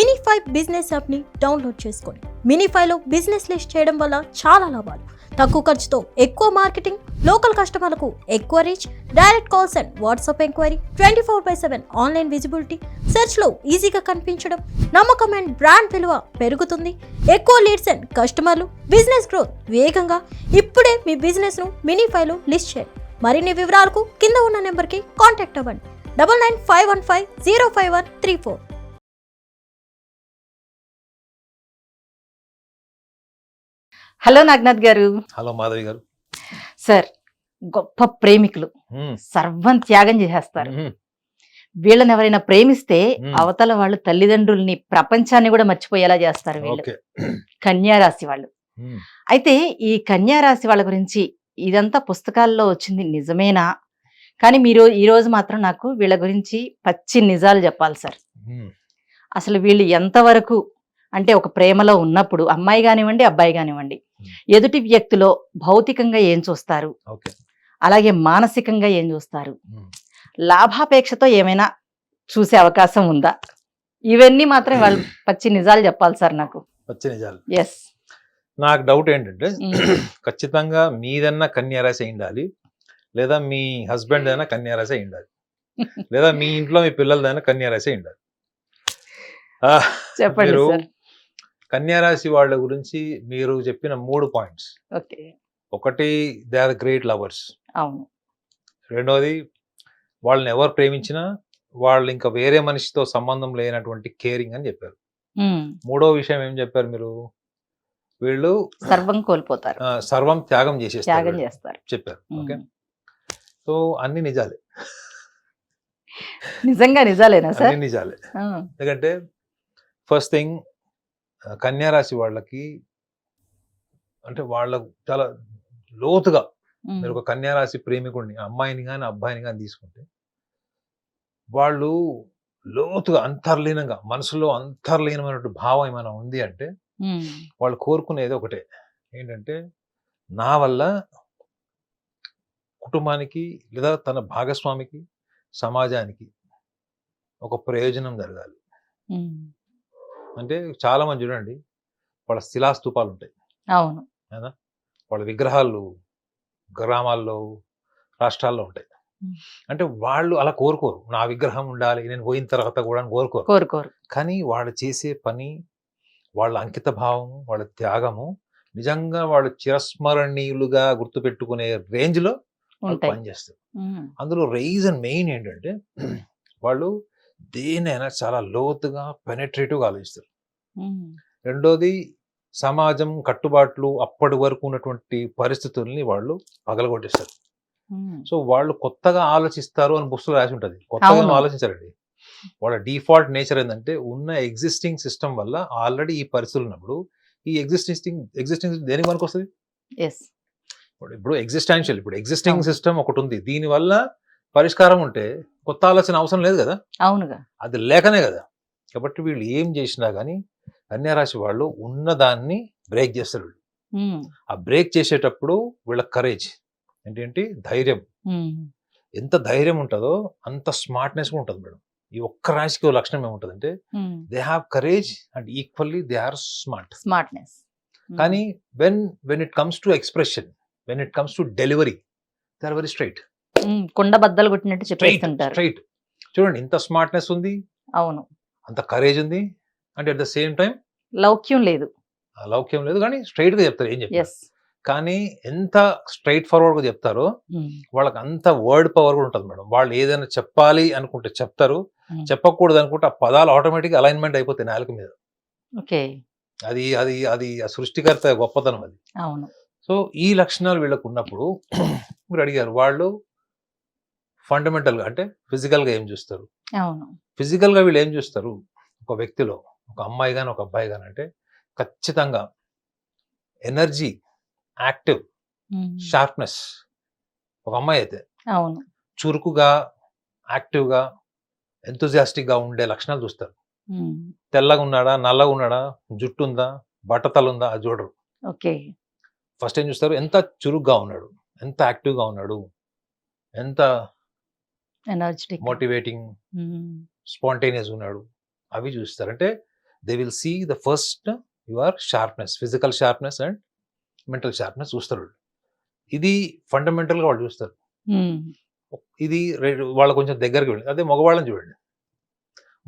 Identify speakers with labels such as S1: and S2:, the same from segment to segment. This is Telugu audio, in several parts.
S1: మినిఫై బిజినెస్ యాప్ని డౌన్లోడ్ చేసుకోండి. మినిఫైలో బిజినెస్ లిస్ట్ చేయడం వల్ల చాలా లాభాలు. తక్కువ ఖర్చుతో ఎక్కువ మార్కెటింగ్, లోకల్ కస్టమర్లకు ఎక్కువ reach, direct calls and WhatsApp enquiry, 24/7 online visibility, సెర్చ్లో ఈజీగా కనిపించడం, నమ్మకం అండ్ బ్రాండ్ విలువ పెరుగుతుంది. ఎక్కువ లీడ్స్ అండ్ కస్టమర్లు, బిజినెస్ గ్రోత్ వేగంగా. ఇప్పుడే మీ బిజినెస్ను మినిఫైలో లిస్ట్ చేయండి. మరిన్ని వివరాలకు కింద ఉన్న నెంబర్కి కాంటాక్ట్ అవ్వండి. 9951505134.
S2: హలో నాగనాథ్ గారు.
S3: హలో మాధవి గారు.
S2: సార్, గొప్ప ప్రేమికులు సర్వం త్యాగం చేసేస్తారు. వీళ్ళని ఎవరైనా ప్రేమిస్తే అవతల వాళ్ళు తల్లిదండ్రుల్ని, ప్రపంచాన్ని కూడా మర్చిపోయేలా చేస్తారు వీళ్ళు. కన్యా రాశి వాళ్ళు. అయితే ఈ కన్యా రాశి వాళ్ళ గురించి ఇదంతా పుస్తకాల్లో వచ్చింది నిజమేనా? కానీ మీరు ఈ రోజు మాత్రం నాకు వీళ్ళ గురించి పచ్చి నిజాలు చెప్పాలి సార్. అసలు వీళ్ళు ఎంతవరకు అంటే ఒక ప్రేమలో ఉన్నప్పుడు అమ్మాయి కానివ్వండి, అబ్బాయి కానివ్వండి, ఎదుటి వ్యక్తిలో భౌతికంగా ఏం చూస్తారు, అలాగే మానసికంగా ఏం చూస్తారు, లాభాపేక్షతో ఏమైనా చూసే అవకాశం ఉందా? ఇవన్నీ మాత్రం వాళ్ళు పచ్చి నిజాలు చెప్పాలి సార్ నాకు.
S3: పచ్చి నిజాలు.
S2: ఎస్.
S3: నాకు డౌట్ ఏంటంటే ఖచ్చితంగా మీదన్నా కన్యా రాశి అయి ఉండాలి, లేదా మీ హస్బెండ్ అయినా కన్యా రాశి అయి ఉండాలి, లేదా మీ ఇంట్లో మీ పిల్లలదైనా కన్యా రాశి అయి ఉండాలి.
S2: చెప్పండి సార్.
S3: కన్యా రాశి వాళ్ళ గురించి మీరు చెప్పిన 3 పాయింట్స్. ఒకటి, దే ఆర్ గ్రేట్ లవర్స్.
S2: అవును.
S3: రెండోది, వాళ్ళని ఎవరు ప్రేమించినా వాళ్ళు ఇంకా వేరే మనిషితో సంబంధం లేనటువంటి కేరింగ్ అని చెప్పారు. మూడో విషయం ఏం చెప్పారు మీరు? వీళ్ళు
S2: సర్వం కోల్పోతారు,
S3: సర్వం త్యాగం చేసేస్తారు చెప్పారు. ఓకే, సో అన్ని నిజాలే.
S2: నిజంగా నిజాలేనా సార్?
S3: అన్ని నిజాలే. ఎందుకంటే ఫస్ట్ థింగ్, కన్యా రాశి వాళ్ళకి అంటే వాళ్ళకు చాలా లోతుగా, మీరు ఒక కన్యా రాశి ప్రేమికుడిని, అమ్మాయిని కానీ అబ్బాయిని కానీ తీసుకుంటే వాళ్ళు లోతుగా అంతర్లీనంగా, మనసులో అంతర్లీనమైనటువంటి భావం ఏమైనా ఉంది అంటే వాళ్ళు కోరుకునేది ఒకటే, ఏంటంటే నా వల్ల కుటుంబానికి లేదా తన భాగస్వామికి, సమాజానికి ఒక ప్రయోజనం జరగాలి. అంటే చాలా మంది చూడండి, వాళ్ళ శిలాస్తూపాలు ఉంటాయి.
S2: అవును.
S3: వాళ్ళ విగ్రహాలు గ్రామాల్లో, రాష్ట్రాల్లో ఉంటాయి. అంటే వాళ్ళు అలా కోరుకోరు, నా విగ్రహం ఉండాలి నేను పోయిన తర్వాత కూడా కోరుకోరు. కానీ వాళ్ళు చేసే పని, వాళ్ళ అంకిత భావము, వాళ్ళ త్యాగము నిజంగా వాళ్ళు చిరస్మరణీయులుగా గుర్తుపెట్టుకునే రేంజ్లో పనిచేస్తారు. అందులో రీజన్ మెయిన్ ఏంటంటే వాళ్ళు దేనైనా చాలా లోతుగా పెనట్రేటివ్గా ఆలోచిస్తారు. రెండోది, సమాజం కట్టుబాట్లు, అప్పటి వరకు ఉన్నటువంటి పరిస్థితుల్ని వాళ్ళు పగలగొట్టేస్తారు. సో వాళ్ళు కొత్తగా ఆలోచిస్తారు అని పుస్తకం రాసి ఉంటుంది. కొత్తగా ఆలోచించారండి. వాళ్ళ డిఫాల్ట్ నేచర్ ఏంటంటే ఉన్న ఎగ్జిస్టింగ్ సిస్టమ్ వల్ల ఆల్రెడీ ఈ పరిస్థితులు ఉన్నప్పుడు ఈ ఎగ్జిస్టింగ్ దేనికి మనకు వస్తుంది? ఇప్పుడు ఎగ్జిస్టింగ్ సిస్టమ్ ఒకటి ఉంది, దీని వల్ల పరిష్కారం ఉంటే కొత్త ఆలోచన అవసరం లేదు కదా.
S2: అవునుగా, అది
S3: లేకనే కదా. కాబట్టి వీళ్ళు ఏం చేసినా కానీ కన్యా రాశి వాళ్ళు ఉన్నదాన్ని బ్రేక్ చేస్తారు. ఆ బ్రేక్ చేసేటప్పుడు వీళ్ళ కరేజ్ ఏంటంటే ధైర్యం. ఎంత ధైర్యం ఉంటుందో అంత స్మార్ట్నెస్ కూడా ఉంటుంది మేడం. ఈ ఒక్క రాశికి లక్షణం ఏముంటుందంటే they have courage and equally they are smartness. కానీ when it comes to expression, when it comes to delivery, they are very straight.
S2: కుండ బద్దలు కొట్టినట్టు చెప్పేస్తుంటారు.
S3: స్ట్రైట్. చూడండి, ఇంత స్మార్ట్నెస్ ఉంది,
S2: అవును,
S3: అంత కరేజ్ ఉంది, అంటే అట్ ద సేమ్ టైం
S2: లౌక్యం లేదు
S3: కానీ స్ట్రైట్ గా చెప్తారు ఏం చెప్తారు. కానీ ఎంత స్ట్రైట్ ఫార్వర్డ్ గా చెప్తారో వాళ్ళకి అంత వర్డ్ పవర్ కూడా ఉంటుంది మేడం. వాళ్ళు ఏదైనా చెప్పాలి అనుకుంటే చెప్తారు, చెప్పకూడదు అనుకుంటే ఆ పదాలు ఆటోమేటిక్ అలైన్మెంట్ అయిపోతాయి నాలుక మీద. అది అది అది ఆ సృష్టికర్త గొప్పతనం అది.
S2: అవును.
S3: సో ఈ లక్షణాలు వీళ్ళకు ఉన్నప్పుడు మీరు అడిగారు, వాళ్ళు ఫండమెంటల్ గా అంటే ఫిజికల్ గా ఏం చూస్తారు? ఫిజికల్ గా వీళ్ళు ఏం చూస్తారు ఒక వ్యక్తిలో, ఒక అమ్మాయి గాని ఒక అబ్బాయి గాని అంటే ఖచ్చితంగా ఎనర్జీ, యాక్టివ్, షార్ప్నెస్. ఒక అమ్మాయి అయితే చురుకుగా, యాక్టివ్గా, ఎంతూజియాస్టిక్గా ఉండే లక్షణాలు చూస్తారు. తెల్లగా ఉన్నాడా, నల్లగా ఉన్నాడా, జుట్టు ఉందా, బట్టతలు ఉందా, అది చూడరు. ఫస్ట్ ఏం చూస్తారు? ఎంత చురుగ్గా ఉన్నాడు, ఎంత యాక్టివ్గా ఉన్నాడు, ఎంత మోటివేటింగ్, స్పాంటేనియస్ ఉన్నాడు, అవి చూస్తారు. అంటే they will see the first your sharpness, physical sharpness and mental sharpness చూస్తారు వాళ్ళు. ఇది ఫండమెంటల్గా వాళ్ళు చూస్తారు. ఇది వాళ్ళ కొంచెం దగ్గరికి వెళ్ళి, అదే మగవాళ్ళని చూడండి.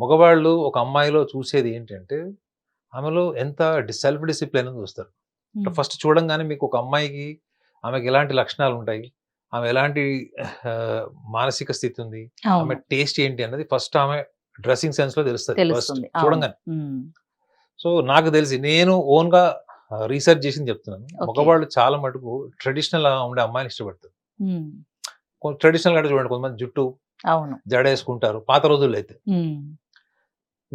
S3: మగవాళ్ళు ఒక అమ్మాయిలో చూసేది ఏంటంటే ఆమెలో ఎంత సెల్ఫ్ డిసిప్లిన్ అని చూస్తారు. ఫస్ట్ చూడంగానే మీకు ఒక అమ్మాయికి ఆమెకి ఎలాంటి లక్షణాలు ఉంటాయి, ఆమె ఎలాంటి మానసిక స్థితి ఉంది, ఆమె టేస్ట్ ఏంటి అన్నది ఫస్ట్ ఆమె డ్రెస్సింగ్ సెన్స్ లో తెలుస్తుంది ఫస్ట్ చూడంగానే. సో నాకు తెలిసి నేను ఓన్ గా రీసెర్చ్ చేసింది చెప్తున్నాను. మగవాళ్ళు చాలా మటుకు ట్రెడిషనల్ ఉండే అమ్మాయిని ఇష్టపడతారు. ట్రెడిషనల్ అంటే చూడండి, కొంతమంది జుట్టు జడ వేసుకుంటారు పాత రోజుల్లో అయితే,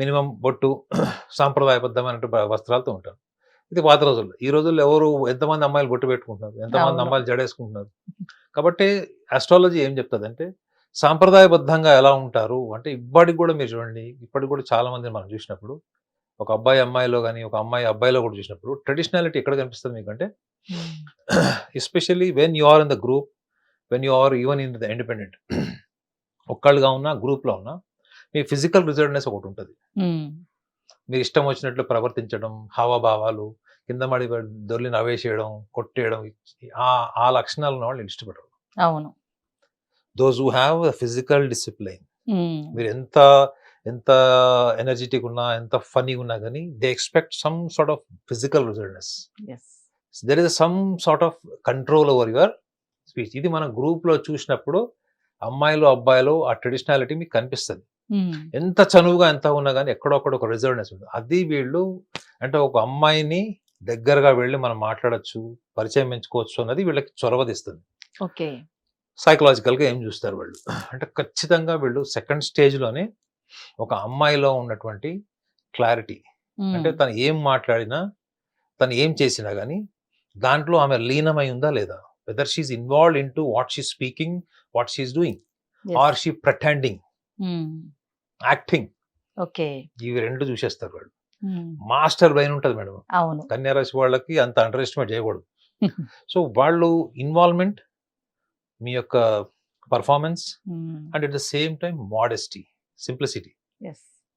S3: మినిమం బొట్టు సాంప్రదాయబద్ధమైన వస్త్రాలతో ఉంటారు. ఇది పాత రోజుల్లో. ఈ రోజుల్లో ఎవరు ఎంతమంది అమ్మాయిలు బొట్టు పెట్టుకుంటున్నారు, ఎంతమంది అమ్మాయిలు జడేసుకుంటున్నారు. కాబట్టి ఆస్ట్రాలజీ ఏం చెప్తుంది అంటే సాంప్రదాయబద్ధంగా ఎలా ఉంటారు అంటే, ఇప్పటికి కూడా మీరు చూడండి, ఇప్పటికి కూడా చాలా మంది మనం చూసినప్పుడు ఒక అబ్బాయి అమ్మాయిలో కానీ ఒక అమ్మాయి అబ్బాయిలో కూడా చూసినప్పుడు ట్రెడిషనాలిటీ ఎక్కడ కనిపిస్తుంది మీకంటే, especially when you are in the group, when you are even in the independent, ఒక్కళ్ళుగా ఉన్నా గ్రూప్లో ఉన్నా మీ ఫిజికల్ రిజర్వ్నెస్ ఒకటి ఉంటుంది. మీరు ఇష్టం వచ్చినట్లు ప్రవర్తించడం, హావభావాలు, కింద మడి దొర్లి నవ్వేసేయడం, కొట్టేయడం, ఆ లక్షణాలు ఉన్న వాళ్ళు ఇష్టపడరు.
S2: అవును.
S3: Those who have physical discipline, మీరు ఎంత ఎంత ఎనర్జెటిక్ ఉన్నా, ఎంత ఫనీగా ఉన్నా కానీ they expect some sort of physical reserveness. There is some sort of control over your speech. ఇది మన గ్రూప్ లో చూసినప్పుడు అమ్మాయిలు అబ్బాయిలు ఆ ట్రెడిషనాలిటీ మీకు కనిపిస్తుంది. ఎంత చనువుగా ఎంత ఉన్నా కానీ ఎక్కడొక్కడ ఒక రిజర్వ్నెస్ ఉంటుంది. అది వీళ్ళు అంటే ఒక అమ్మాయిని దగ్గరగా వెళ్ళి మనం మాట్లాడచ్చు, పరిచయం పెంచుకోవచ్చు అన్నది వీళ్ళకి చొరవదిస్తుంది. సైకలాజికల్ గా ఏం చూస్తారు వాళ్ళు అంటే, ఖచ్చితంగా వీళ్ళు సెకండ్ స్టేజ్ లోనే ఒక అమ్మాయిలో ఉన్నటువంటి క్లారిటీ, అంటే తను ఏం మాట్లాడినా, తను ఏం చేసినా కానీ దాంట్లో ఆమె లీనమై ఉందా లేదా, whether she is involved into what she speaking, what she is doing, or she pretending, acting. ఇవి రెండు చూసేస్తారు వాళ్ళు. మాస్టర్ బ్రెయిన్ ఉంటుంది మేడం. కన్యా రాశి వాళ్ళకి అంత అండర్ ఎస్టిమేట్ చేయకూడదు. సో వాళ్ళు ఇన్వాల్వ్మెంట్, మీ యొక్క performance and at the same time modesty, simplicity.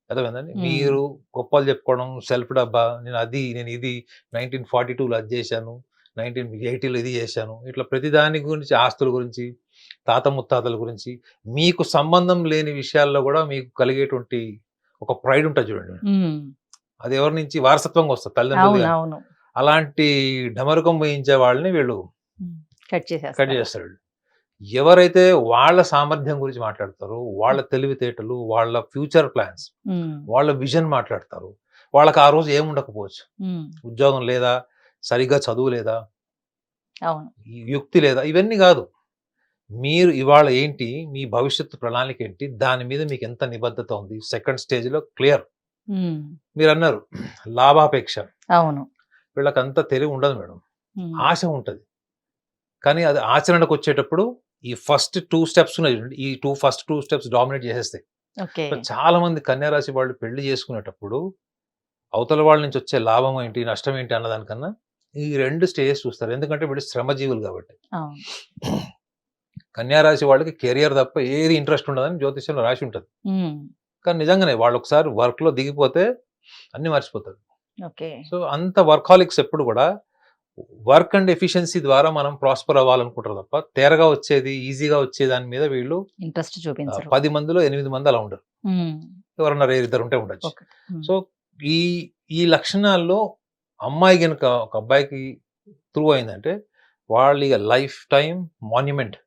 S3: అర్థమైందండి. మీరు గొప్పలు చెప్పుకోవడం, సెల్ఫ్ డబ్బా, నేను ఇది 1942లో అది చేశాను, 1980లో ఇది చేశాను, ఇట్లా ప్రతిదాని గురించి, ఆస్తుల గురించి, తాత ముత్తాతల గురించి, మీకు సంబంధం లేని విషయాల్లో కూడా మీకు కలిగేటువంటి ఒక ప్రైడ్ ఉంటుంది చూడండి. అది ఎవరి నుంచి వారసత్వంగా వస్తుంది, తల్లిదండ్రులు. అలాంటి డమరుకం వహించే వాళ్ళని వీళ్ళు కట్ చేస్తారు. ఎవరైతే వాళ్ళ సామర్థ్యం గురించి మాట్లాడతారో, వాళ్ళ తెలివితేటలు, వాళ్ళ ఫ్యూచర్ ప్లాన్స్, వాళ్ళ విజన్ మాట్లాడతారు, వాళ్ళకి ఆ రోజు ఏముండకపోవచ్చు, ఉద్యోగం లేదా, సరిగ్గా చదువు లేదా, యుక్తి లేదా, ఇవన్నీ కాదు. మీరు ఇవాళ ఏంటి, మీ భవిష్యత్తు ప్రణాళిక ఏంటి, దాని మీద మీకు ఎంత నిబద్ధత ఉంది, సెకండ్ స్టేజ్ లో క్లియర్. మీరు అన్నారు లాభాపేక్ష, వీళ్ళకంత తెలివి ఉండదు మేడం, ఆశ ఉంటది. కానీ అది ఆచరణకు వచ్చేటప్పుడు ఈ ఫస్ట్ 2 స్టెప్స్ ఉన్నాయి, ఈ ఫస్ట్ 2 స్టెప్స్ డామినేట్ చేసేస్తాయి. చాలా మంది కన్యా రాశి వాళ్ళు పెళ్లి చేసుకునేటప్పుడు అవతల వాళ్ళ నుంచి వచ్చే లాభం ఏంటి, నష్టం ఏంటి అన్నదానికన్నా ఈ 2 స్టేజెస్ చూస్తారు. ఎందుకంటే వీళ్ళు శ్రమజీవులు కాబట్టి. కన్యా రాశి వాళ్ళకి కెరియర్ తప్ప ఏది ఇంట్రెస్ట్ ఉండదని జ్యోతిష్యంలో రాసి ఉంటుంది. కానీ నిజంగానే వాళ్ళు ఒకసారి వర్క్ లో దిగిపోతే అన్ని మర్చిపోతారు. సో అంత వర్కాలిక్స్ ఎప్పుడు కూడా వర్క్ అండ్ ఎఫిషియన్సీ ద్వారా మనం ప్రాస్పర్ అవ్వాలనుకుంటారు తప్ప తేరగా వచ్చేది, ఈజీగా వచ్చే దాని మీద వీళ్ళు ఇంట్రెస్ట్ చూపించారు. 10 మందిలో 8 మంది అలా ఉండరు, ఎవరన్నా 2 ఉంటే ఉండొచ్చు. సో ఈ లక్షణాల్లో అమ్మాయి కనుక ఒక అబ్బాయికి త్రూ అయిందంటే వాళ్ళు ఇక లైఫ్ టైం మాన్యుమెంట్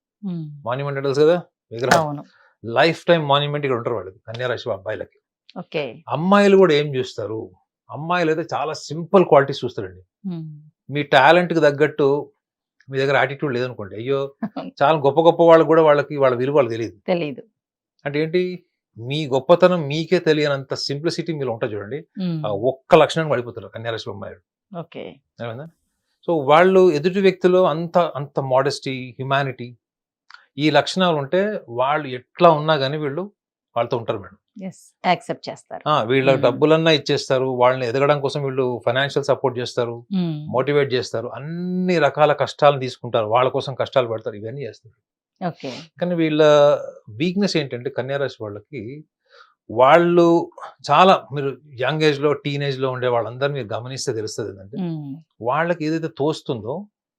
S3: తెలుసు కదా, విగ్రహం, లైఫ్ టైం మాన్యుమెంట్ ఇక్కడ ఉంటారు వాళ్ళకి, కన్యా రాశి అబ్బాయిలకి. అమ్మాయిలు కూడా ఏం చూస్తారు, అమ్మాయిలు అయితే చాలా సింపుల్ క్వాలిటీస్ చూస్తారండి. మీ టాలెంట్ కి తగ్గట్టు మీ దగ్గర యాటిట్యూడ్ లేదనుకోండి, అయ్యో చాలా గొప్ప గొప్ప వాళ్ళకి కూడా వాళ్ళకి వాళ్ళ విలువ వాళ్ళకి తెలియదు. అంటే ఏంటి, మీ గొప్పతనం మీకే తెలియనంత సింప్లిసిటీ మీరు ఉంటుంది చూడండి, ఒక్క లక్షణాన్ని పడిపోతారు కన్యారాశి అమ్మాయిలు. సో వాళ్ళు ఎదుటి వ్యక్తిలో అంత మోడెస్టీ, హ్యుమానిటీ, ఈ లక్షణాలు ఉంటే వాళ్ళు ఎట్లా ఉన్నా కానీ వీళ్ళు వాళ్ళతో ఉంటారు మేడం.
S2: యాక్సెప్ట్ చేస్తారు.
S3: వీళ్ళ డబ్బులన్నా ఇచ్చేస్తారు, వాళ్ళని ఎదగడం కోసం వీళ్ళు ఫైనాన్షియల్ సపోర్ట్ చేస్తారు, మోటివేట్ చేస్తారు, అన్ని రకాల కష్టాలను తీసుకుంటారు, వాళ్ళ కోసం కష్టాలు పడతారు, ఇవన్నీ చేస్తారు. కానీ వీళ్ళ వీక్నెస్ ఏంటంటే కన్యా రాశి వాళ్ళకి వాళ్ళు చాలా మీరు యంగ్ ఏజ్ లో టీనేజ్ లో ఉండే వాళ్ళందరూ మీరు గమనిస్తే తెలుస్తుంది ఏంటంటే వాళ్ళకి ఏదైతే తోస్తుందో,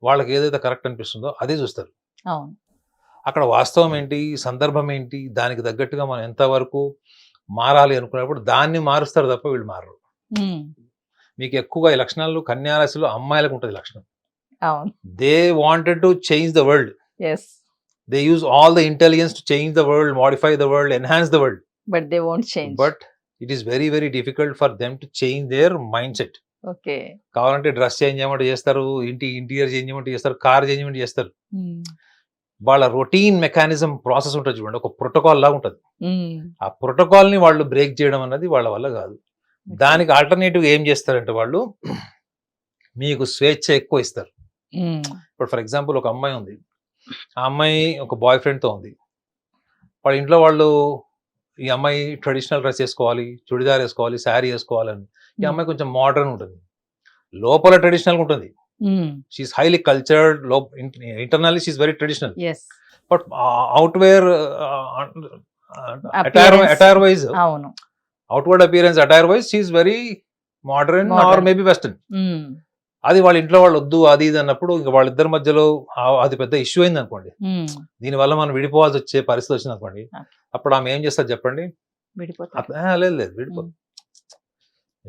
S3: వాళ్ళకి ఏదైతే కరెక్ట్ అనిపిస్తుందో అదే చూస్తారు.
S2: అవును.
S3: అక్కడ వాస్తవం ఏంటి, సందర్భం ఏంటి, దానికి తగ్గట్టుగా మనం ఎంతవరకు మారాలి అనుకున్నప్పుడు దాన్ని మారుస్తారు తప్ప వీళ్ళు మారరు. మీకు ఎక్కువగా ఈ లక్షణాలు కన్యా రాశిలో అమ్మాయిలకు ఉంటుంది లక్షణం.
S2: అవును.
S3: They wanted to change the world.
S2: Yes.
S3: They use all the intelligence to change the world, modify the world, enhance the world.
S2: But they won't change.
S3: But it is very, very difficult for them to change their mindset.
S2: Okay.
S3: కావాలంటే డ్రెస్ చేంజ్ చేయమంటే చేస్తారు, ఇంటీరియర్ చేంజ్ చేయమంటే చేస్తారు, కార్ చేంజ్ చేయమంటే చేస్తారు. వాళ్ళ రొటీన్ మెకానిజం ప్రాసెస్ ఉంటుంది చూడండి, ఒక ప్రోటోకాల్ లాగా ఉంటుంది. ఆ ప్రోటోకాల్ ని వాళ్ళు బ్రేక్ చేయడం అన్నది వాళ్ళ వల్ల కాదు. దానికి ఆల్టర్నేటివ్ ఏం చేస్తారంటే వాళ్ళు మీకు స్వేచ్ఛ ఎక్కువ ఇస్తారు. ఇప్పుడు ఫర్ ఎగ్జాంపుల్ ఒక అమ్మాయి ఉంది, ఆ అమ్మాయి ఒక బాయ్ ఫ్రెండ్తో ఉంది. వాళ్ళ ఇంట్లో వాళ్ళు ఈ అమ్మాయి ట్రెడిషనల్ డ్రెస్ వేసుకోవాలి, చుడిదార్ వేసుకోవాలి, శారీ వేసుకోవాలని. ఈ అమ్మాయి కొంచెం మోడర్న్ ఉంటుంది, లోపల ట్రెడిషనల్ ఉంటుంది. She's highly cultured, internally she's very traditional. But outwear attire wise, outward appearance attire wise she's very modern or maybe western. అది వాళ్ళ ఇంట్లో వాళ్ళు వద్దు అది ఇది అన్నప్పుడు ఇంకా వాళ్ళిద్దరి మధ్యలో అది పెద్ద ఇష్యూ అయింది అనుకోండి, దీనివల్ల మనం విడిపోవాల్సి వచ్చే పరిస్థితి వచ్చింది అనుకోండి, అప్పుడు ఆమె ఏం చేస్తారు చెప్పండి? లేదు లేదు విడిపోదు.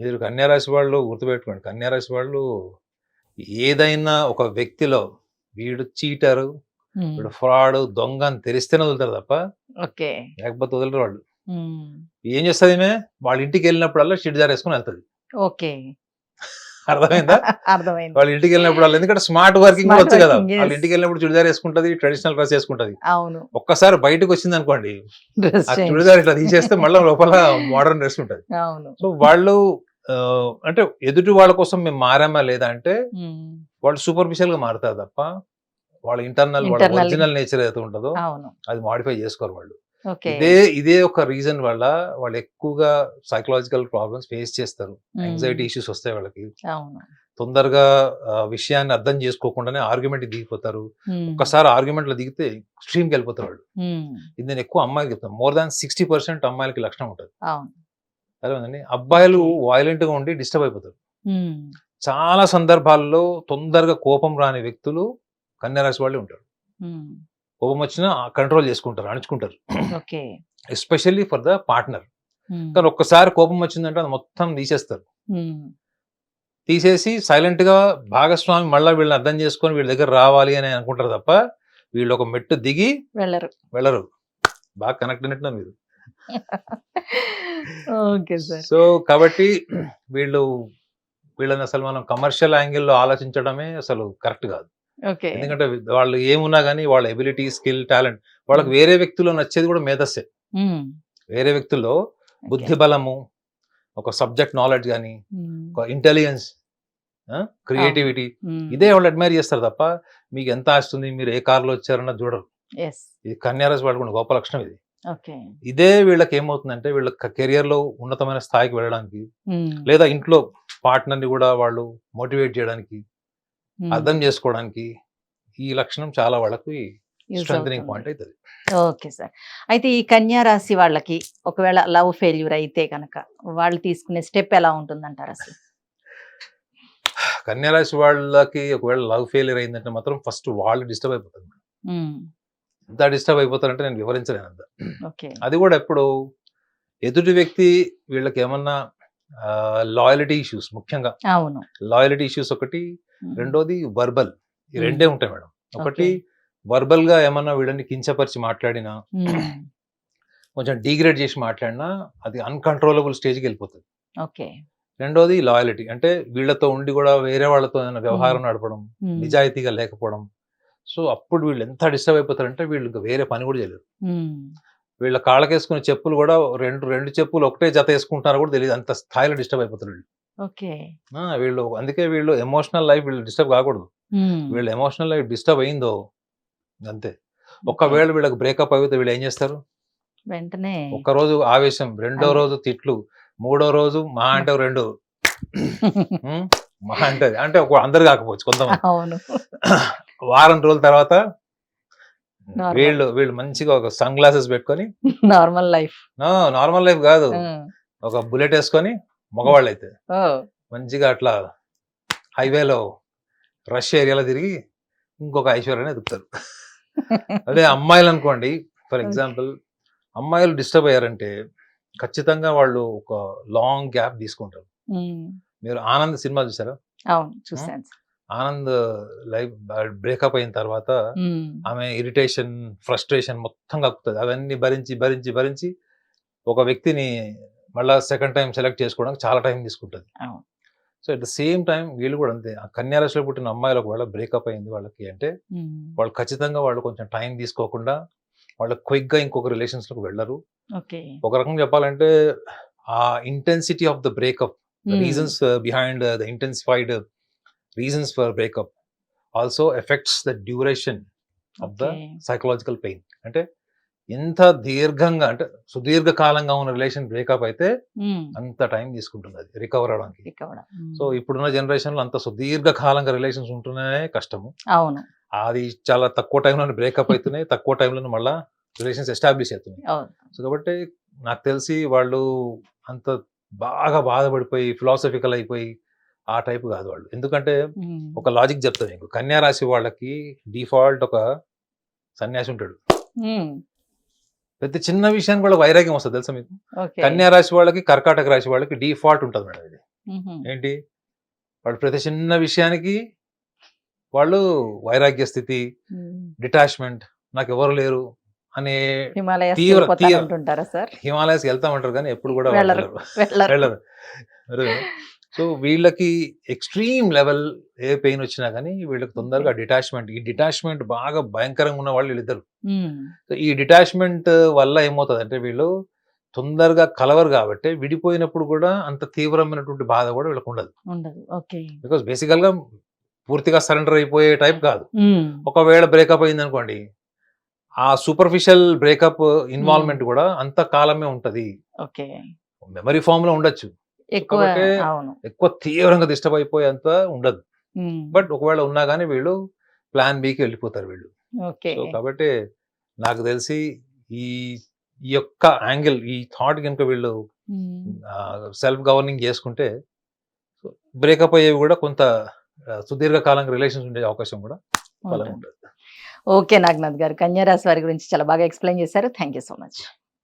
S3: మీరు కన్యా రాశి వాళ్ళు గుర్తుపెట్టుకోండి, కన్యా రాశి వాళ్ళు ఏదైనా ఒక వ్యక్తిలో వీడు చీటరు, వీడు ఫ్రాడ్, దొంగ అని తెలిస్తేనే వదులుతారు తప్ప లేకపోతే వదలరు వాళ్ళు. ఏం చేస్తుంది ఈమె? వాళ్ళ ఇంటికి వెళ్ళినప్పుడల్లా షిడ్జార్ వేసుకుని వెళ్తుంది. అర్థమైందా? వాళ్ళ ఇంటికి వెళ్ళినప్పుడు, ఎందుకంటే స్మార్ట్ వర్కింగ్ వచ్చు కదా, వాళ్ళ ఇంటికి వెళ్ళినప్పుడు చుడిదార్ వేసుకుంటది, ట్రెడిషనల్ డ్రెస్ వేసుకుంటది. ఒక్కసారి బయటకు వచ్చింది అనుకోండి, ఆ చుడిదార్ ఇట్లా తీసేస్తే మళ్ళీ లోపల మోడర్న్ డ్రెస్ ఉంటది. సో వాళ్ళు అంటే ఎదుటి వాళ్ళ కోసం మేము మారామా లేదా అంటే వాళ్ళు సూపర్ఫిషియల్ గా మారుతారు తప్ప వాళ్ళ ఇంటర్నల్, వాళ్ళ ఒరిజినల్ నేచర్ ఏదైతే ఉంటుందో అది మాడిఫై చేసుకోరు వాళ్ళు. ఇదే ఒక రీజన్ వల్ల వాళ్ళు ఎక్కువగా సైకలాజికల్ ప్రాబ్లమ్స్ ఫేస్ చేస్తారు, యాంగ్జైటీ ఇష్యూస్ వస్తాయి వాళ్ళకి. తొందరగా విషయాన్ని అర్థం చేసుకోకుండానే ఆర్గ్యుమెంట్ దిగిపోతారు. ఒక్కసారి ఆర్గ్యుమెంట్ లో దిగితే ఎక్స్ట్రీమ్కి వెళ్ళిపోతారు వాళ్ళు. ఇది నేను ఎక్కువ అమ్మాయిలకి చెప్తాను, మోర్ దాన్ 60% అమ్మాయిలకి లక్షణం ఉంటుంది. అదేండి, అబ్బాయిలు వైలెంట్ గా ఉండి డిస్టర్బ్ అయిపోతారు. చాలా సందర్భాల్లో తొందరగా కోపం రాని వ్యక్తులు కన్యా రాశి వాళ్ళే ఉంటారు. కోపం వచ్చినా కంట్రోల్ చేసుకుంటారు, అణుచుకుంటారు, ఎస్పెషల్లీ ఫర్ ద పార్ట్నర్. కానీ ఒక్కసారి కోపం వచ్చిందంటే అది మొత్తం తీసేస్తారు. తీసేసి సైలెంట్ గా భాగస్వామి మళ్ళీ వీళ్ళని అర్థం చేసుకొని వీళ్ళ దగ్గర రావాలి అని అనుకుంటారు తప్ప వీళ్ళు ఒక మెట్టు దిగి వెళ్ళరు. బాగా కనెక్ట్ అయినట్టు మీరు. సో కాబట్టి వీళ్ళని అసలు మనం కమర్షియల్ యాంగిల్లో ఆలోచించడమే అసలు కరెక్ట్ కాదు. ఎందుకంటే వాళ్ళు ఏమున్నా కానీ వాళ్ళ ఎబిలిటీ, స్కిల్, టాలెంట్ వాళ్ళకి వేరే వ్యక్తుల్లో నచ్చేది కూడా మేధస్సే. వేరే వ్యక్తుల్లో బుద్ధి బలము, ఒక సబ్జెక్ట్ నాలెడ్జ్ కానీ, ఒక ఇంటెలిజెన్స్, క్రియేటివిటీ, ఇదే వాళ్ళు అడ్మైర్ చేస్తారు తప్ప మీకు ఎంత ఆస్తుంది, మీరు ఏ కార్లో వచ్చారన్నది చూడరు. ఇది కన్యా రాశి వాళ్ళకు గొప్ప లక్షణం ఇది. ఇదే వీళ్ళకి ఏమవుతుందంటే వీళ్ళ కెరియర్ లో ఉన్నతమైన స్థాయికి వెళ్ళడానికి, లేదా ఇంట్లో పార్ట్నర్ ని కూడా వాళ్ళు మోటివేట్ చేయడానికి, అర్థం చేసుకోవడానికి ఈ లక్షణం చాలా వాళ్ళకి స్ట్రెంథనింగ్ పాయింట్ అవుతుంది.
S2: Okay sir. అయితే ఈ కన్యా రాశి వాళ్ళకి ఒకవేళ లవ్ ఫెయిల్యూర్ అయితే కనుక వాళ్ళు తీసుకునే స్టెప్ ఎలా ఉంటుందంటారు అసలు?
S3: కన్యా రాశి వాళ్ళకి ఒకవేళ లవ్ ఫెయిల్యూర్ అయిందంటే మాత్రం ఫస్ట్ వాళ్ళు డిస్టర్బ్ అయిపోతారు. ఎంత డిస్టర్బ్ అయిపోతారంటే నేను వివరించలేను అంత. అది కూడా ఎప్పుడు ఎదుటి వ్యక్తి వీళ్ళకి ఏమన్నా లాయల్టీ ఇష్యూస్, ముఖ్యంగా లాయల్టీ ఇష్యూస్ ఒకటి, రెండోది వర్బల్, ఈ రెండే ఉంటాయి మేడం. ఒకటి వర్బల్ గా ఏమన్నా వీళ్ళని కించపరిచి మాట్లాడినా, కొంచెం డిగ్రేడ్ చేసి మాట్లాడినా అది అన్కంట్రోలబుల్ స్టేజ్కి వెళ్ళిపోతుంది. రెండోది లాయల్టీ, అంటే వీళ్ళతో ఉండి కూడా వేరే వాళ్ళతో ఏమైనా వ్యవహారం నడపడం, నిజాయితీగా లేకపోవడం. సో అప్పుడు వీళ్ళు ఎంత డిస్టర్బ్ అయిపోతారంటే వీళ్ళు వేరే పని కూడా చేయలేరు. వీళ్ళ కాళ్ళకేసుకునే చెప్పులు కూడా రెండు చెప్పులు ఒకటే జత వేసుకుంటారో కూడా తెలియదు, అంత స్థాయిలో డిస్టర్బ్ అయిపోతారు వీళ్ళు. వీళ్ళు అందుకే వీళ్ళు ఎమోషనల్ లైఫ్ వీళ్ళు డిస్టర్బ్ కాకూడదు. వీళ్ళ ఎమోషనల్ లైఫ్ డిస్టర్బ్ అయిందో అంతే. ఒకవేళ వీళ్ళకి బ్రేకప్ అయితే వీళ్ళు ఏం చేస్తారు?
S2: వెంటనే
S3: ఒక్క రోజు ఆవేశం, రెండో రోజు తిట్లు, మూడో రోజు మహా అంటే రెండు మహా అంటే అందరు కాకపోవచ్చు కొంతమంది. వారం రోజుల తర్వాత
S2: Normal.
S3: వీళ్ళు మంచిగా ఒక సన్ గ్లాసెస్ పెట్టుకొని,
S2: నార్మల్ లైఫ్.
S3: నార్మల్ లైఫ్ కాదు, ఒక బుల్లెట్ వేసుకొని మగవాళ్ళు అయితే మంచిగా అట్లా హైవేలో రష్ ఏరియాలో తిరిగి ఇంకొక ఐశ్వర్యాన్ని ఎదుగుతారు. అదే అమ్మాయిలు అనుకోండి, ఫర్ ఎగ్జాంపుల్ అమ్మాయిలు డిస్టర్బ్ అయ్యారంటే ఖచ్చితంగా వాళ్ళు ఒక లాంగ్ గ్యాప్ తీసుకుంటారు. మీరు ఆనంద్ సినిమా చూసారా?
S2: అవును, చూసాను.
S3: ఆనంద్ లైఫ్ బ్రేకప్ అయిన తర్వాత ఆమె ఇరిటేషన్, ఫ్రస్ట్రేషన్ మొత్తం కక్కుతుంది. అవన్నీ భరించి భరించి భరించి ఒక వ్యక్తిని మళ్ళా సెకండ్ టైం సెలెక్ట్ చేసుకోవడానికి చాలా టైం తీసుకుంటుంది. So at the same time వీళ్ళు కూడా అంతే. ఆ కన్యా రాశిలో పుట్టిన అమ్మాయిలకు ఒకవేళ బ్రేకప్ అయింది వాళ్ళకి అంటే వాళ్ళు ఖచ్చితంగా వాళ్ళు కొంచెం టైం తీసుకోకుండా వాళ్ళు క్విక్ గా ఇంకొక రిలేషన్స్ లోకి వెళ్ళరు. ఒక రకంగా చెప్పాలంటే ఆ intensity of the breakup, reasons behind the intensified reasons for breakup also affects the duration of the psychological pain. అంటే ఎంత దీర్ఘంగా అంటే సుదీర్ఘకాలంగా ఉన్న రిలేషన్ బ్రేకప్ అయితే అంత టైం తీసుకుంటుంది అది రికవర్ అవడానికి. సో ఇప్పుడున్న జనరేషన్ లో అంత సుదీర్ఘకాలంగా రిలేషన్స్ ఉంటున్నాయి కష్టము.
S2: అవును,
S3: అది చాలా తక్కువ టైంలో బ్రేకప్ అవుతున్నాయి, తక్కువ టైంలో మళ్ళా రిలేషన్స్ ఎస్టాబ్లిష్ అవుతున్నాయి. సో కాబట్టి నాకు తెలిసి వాళ్ళు అంత బాగా బాధపడిపోయి ఫిలాసఫికల్ అయిపోయి ఆ టైప్ కాదు వాళ్ళు. ఎందుకంటే ఒక లాజిక్ చెప్తాను మీకు. కన్యా రాశి వాళ్ళకి డిఫాల్ట్ ఒక సన్యాసి ఉంటాడు. ప్రతి చిన్న విషయానికి వాళ్ళకి వైరాగ్యం వస్తుంది తెలుసా మీకు? కన్యా రాశి వాళ్ళకి, కర్కాటక రాశి వాళ్ళకి డిఫాల్ట్ ఉంటుంది మేడం. ఇది ఏంటి? వాళ్ళు ప్రతి చిన్న విషయానికి వాళ్ళు వైరాగ్య స్థితి, డిటాచ్మెంట్, నాకు ఎవరు లేరు అనే హిమాలయస్ వెళ్తామంటారు కానీ ఎప్పుడు కూడా వెళ్ళరు. సో వీళ్ళకి ఎక్స్ట్రీమ్ లెవెల్ ఏ పెయిన్ వచ్చినా కానీ వీళ్ళకి తొందరగా డిటాచ్మెంట్, ఈ డిటాచ్మెంట్ బాగా భయంకరంగా ఉన్న వాళ్ళు వీళ్ళిద్దరు. సో ఈ డిటాచ్మెంట్ వల్ల ఏమవుతుంది అంటే వీళ్ళు తొందరగా కలవరు కాబట్టి విడిపోయినప్పుడు కూడా అంత తీవ్రమైనటువంటి బాధ కూడా వీళ్ళకి ఉండదు. బికాస్ బేసికల్ గా పూర్తిగా సరెండర్ అయిపోయే టైప్ కాదు. ఒకవేళ బ్రేకప్ అయింది అనుకోండి, ఆ సూపర్ఫిషియల్ బ్రేకప్ ఇన్వాల్వ్మెంట్ కూడా అంత కాలమే ఉంటది. మెమరీ ఫామ్ లో ఉండొచ్చు, ఎక్కువ తీవ్రంగా డిస్టర్బ్ అయిపోయేంత ఉండదు. బట్ ఒకవేళ ఉన్నా కానీ వీళ్ళు ప్లాన్ బికి వెళ్ళిపోతారు వీళ్ళు. సో కాబట్టి నాకు తెలిసి ఈ యొక్క యాంగిల్, ఈ థాట్ కనుక వీళ్ళు సెల్ఫ్ గవర్నింగ్ చేసుకుంటే బ్రేకప్ అయ్యేవి కూడా కొంత సుదీర్ఘకాలంగా రిలేషన్స్ ఉండే అవకాశం కూడా బలంగా ఉంటుంది.
S2: ఓకే నాగనాథ్ గారు, కన్యా రాశి వారి గురించి చాలా బాగా ఎక్స్ప్లెయిన్ చేశారు. Thank you so much.